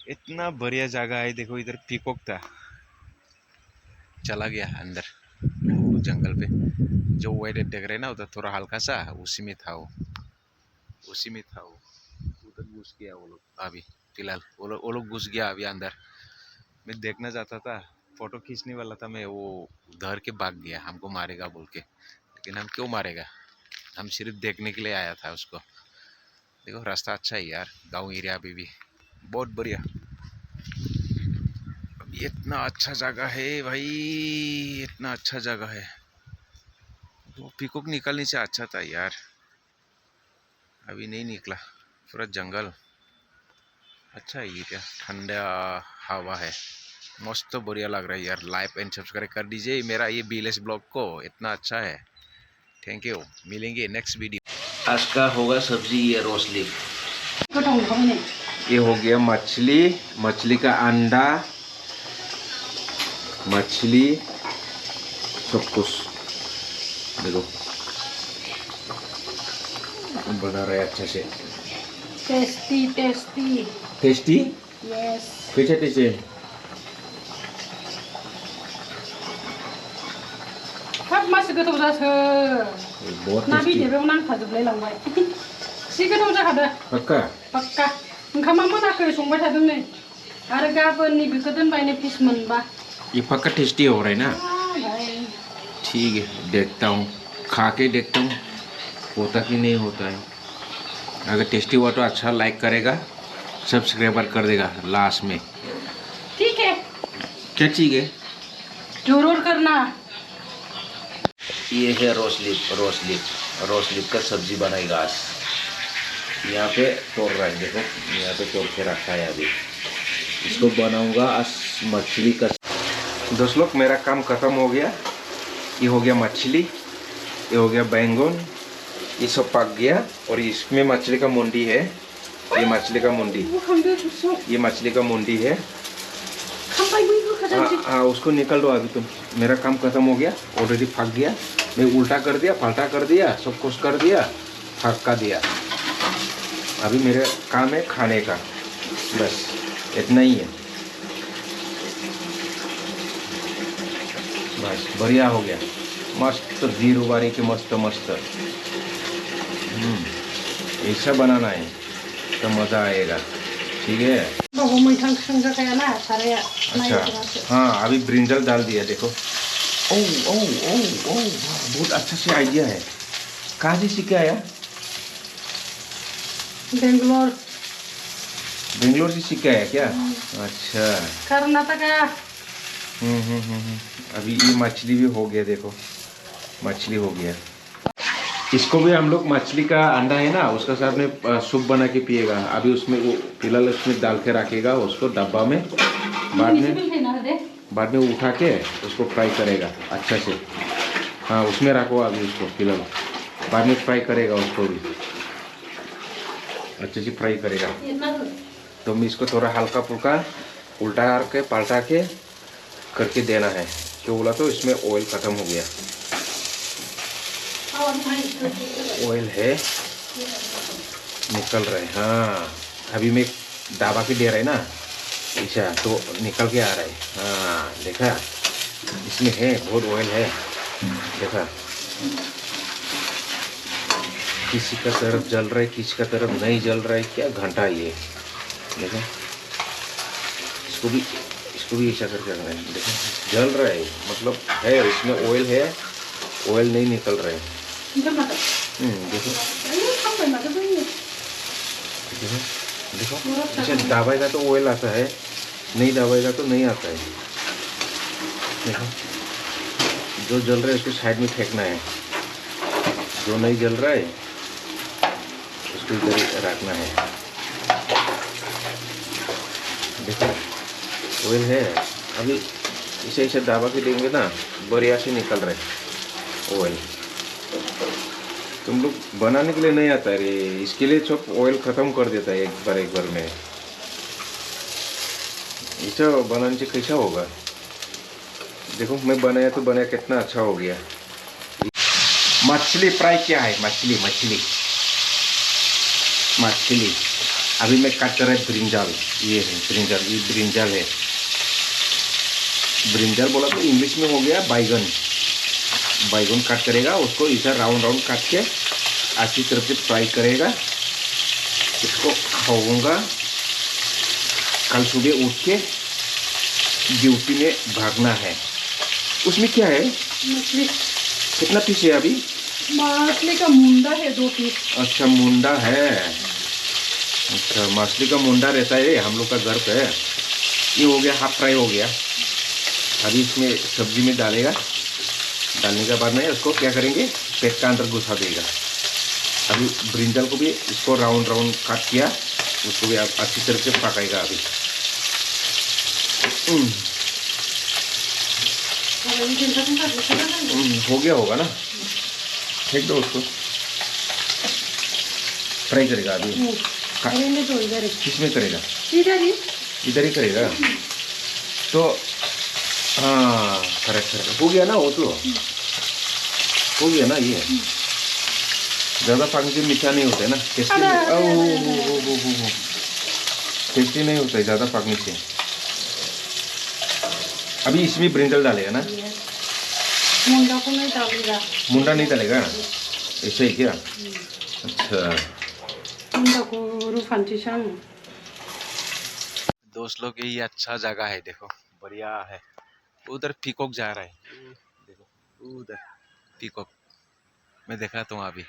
इतना बढ़िया जगह है। देखो इधर पीकॉक था, चला गया अंदर वो जंगल पे। जो वेट देख रहे ना उधर थोड़ा हल्का सा उसी में था वो, उसी में था वो। उधर घुस गया वो लोग अभी फिलहाल, वो लोग घुस गया अभी अंदर। मैं देखना चाहता था, फोटो खींचने वाला था मैं, वो धर के भाग गया हमको मारेगा बोल के। लेकिन हम क्यों मारेगा, हम सिर्फ देखने के लिए आया था उसको। देखो रास्ता अच्छा है यार, गांव एरिया अभी भी बहुत बढ़िया। इतना अच्छा जगह है भाई, इतना अच्छा जगह है। वो पीकॉक निकलने से अच्छा था यार, अभी नहीं निकला। पूरा जंगल अच्छा है एरिया, ठंडा हवा है, मस्त बढ़िया लग रहा है यार। लाइक एंड सब्सक्राइब कर दीजिए मेरा ये बीलेस ब्लॉग को, इतना अच्छा है। थैंक यू, मिलेंगे नेक्स्ट वीडियो। आज का होगा सब्जी ये रोसली। ये हो गया मछली, मछली का अंडा, मछली सब कुछ। देखो बना रहे अच्छे से। Tasty tasty tasty, yes. कैसे टेस्टी? हाब मासि गोथाव जाखो, बहुत ना टेस्टी। बिदैयाव नांथाजोबलाय लांबाय। जि गोथाव जाखादो। पक्का पक्का। ओंखामा मोनाखै, संबाय थादों नै। आरो गाबोननि बेखौ दोनबाय नै पिस मोनबा। ये पक्का टेस्टी हो रहा है ना? भाई ठीक है, देखता हूँ, खा के देखता हूँ होता कि नहीं होता है। अगर टेस्टी हुआ तो अच्छा लाइक करेगा, सब्सक्राइबर कर देगा लास्ट में। ठीक है, क्या ठीक है? जरूर करना। ये है रोसलिप का सब्जी बनाएगा आज। यहाँ पे तोड़ रहा है, देखो यहाँ पे तोड़ के रखा है अभी। इसको बनाऊंगा आज मछली का। दोस्त लोग मेरा काम खत्म हो गया। ये हो गया मछली, ये हो गया बैंगन, ये सब पक गया। और इसमें मछली का मुंडी है, ये मछली का मुंडी, ये मछली का मुंडी है। हाँ, उसको निकल दो अभी तुम। मेरा काम खत्म हो गया, ऑलरेडी पक गया। मैं उल्टा कर दिया, पलटा कर दिया, सब कुछ कर दिया, पका दिया। अभी मेरा काम है खाने का, बस इतना ही है। बस बढ़िया हो गया, मस्त जीरो बारी के मस्त मस्त। ऐसा बनाना है तो मज़ा आएगा, ठीक है। अच्छा हाँ, अभी ब्रिंजल डाल दिया देखो। ओ ओ ओ ओ, बहुत अच्छा से आइडिया है। कहाँ से सीखा आया? बेंगलोर से सीखा है क्या? अच्छा, कर्नाटका। अभी ये मछली भी हो गया, देखो मछली हो गया। इसको भी हम लोग मछली का अंडा है ना, उसका साथ में सूप बना के पिएगा। अभी उसमें वो फिलहाल उसमें डाल के रखेगा उसको डब्बा में, बाद में उठा के उसको फ्राई करेगा अच्छा से। हाँ उसमें रखो अभी उसको फिलहाल, बाद में फ्राई करेगा उसको भी अच्छे से फ्राई करेगा। तो मैं इसको थोड़ा हल्का फुल्का उल्टा के पलटा के करके देना है। क्यों बोला तो इसमें ऑयल ख़त्म हो गया, ऑयल है निकल रहा है। हाँ अभी मैं दबा के दे रहा है ना, ऐसा तो निकल के आ रहा है। हाँ देखा, इसमें है बहुत ऑयल है, देखा। किसी का तरफ जल रहा है, किसी का तरफ नहीं जल रहा है, क्या घंटा ये देखो। इसको भी ऐसा करके रखना है, देखो जल रहा है, मतलब है इसमें ऑयल है, ऑयल नहीं निकल रहा है। देखो देखो देखो, इसे दबाएगा तो ऑयल आता है, नहीं दबाएगा तो नहीं आता है। देखो जो जल रहा है उसको साइड में फेंकना है, जो नहीं जल रहा है उसको इधर रखना है। देखो ऑयल है, अभी इसे इसे दबा के देंगे ना, बढ़िया से निकल रहा है ऑयल। तुम लोग बनाने के लिए नहीं आता है रे, इसके लिए सब ऑयल ख़त्म कर देता है एक बार में। ऐसा बनाने से कैसा होगा? देखो मैं बनाया तो बनाया, कितना अच्छा हो गया। मछली फ्राई क्या है, मछली मछली मछली अभी मैं कट कर रहा है ब्रिंजल। ये है ब्रिंजल, ये ब्रिंजल है। ब्रिंजल बोला तो इंग्लिश में हो गया बैगन। बैगन कट करेगा, उसको इधर राउंड राउंड काट के अच्छी तरह से फ्राई करेगा। इसको खाऊंगा। कल सुबह उठ के ड्यूटी में भागना है। उसमें क्या है? मछली। कितना पीस है अभी? मछली का मुंडा है 2 पीस। अच्छा मुंडा है। अच्छा मछली का मुंडा रहता है हम लोग का घर पे। ये हो गया, हाफ फ्राई हो गया। अभी इसमें सब्जी में डालेगा। डालने के बाद में उसको क्या करेंगे, पेट का अंदर घुसा देगा। अभी ब्रिंजल को भी इसको राउंड राउंड काट किया, उसको भी अच्छी तरह से पकाएगा अभी। हो गया होगा ना, फेंक दो उसको। फ्राई करेगा अभी। तो इधर किसमें करेगा? इधर ही करेगा। तो हाँ करेक्ट करेक्ट हो गया ना, वो तो हो गया ना। ये ज़्यादा पकने से मीठा नहीं होता है ना, टेस्टी टेस्टी नहीं होता है ज़्यादा पकने से। अभी इसमें ब्रिंजल डालेगा ना? मुंडा को नहीं डालेगा। मुंडा नहीं डालेगा, ऐसे ही क्या? अच्छा मुंडा को रूफांची शाम। दोस्त लोग यही अच्छा जगह है, देखो बढ़िया है। उधर पीकॉक जा रहा है, देखो उधर पीकॉक मैं दिखाता हूँ अभी।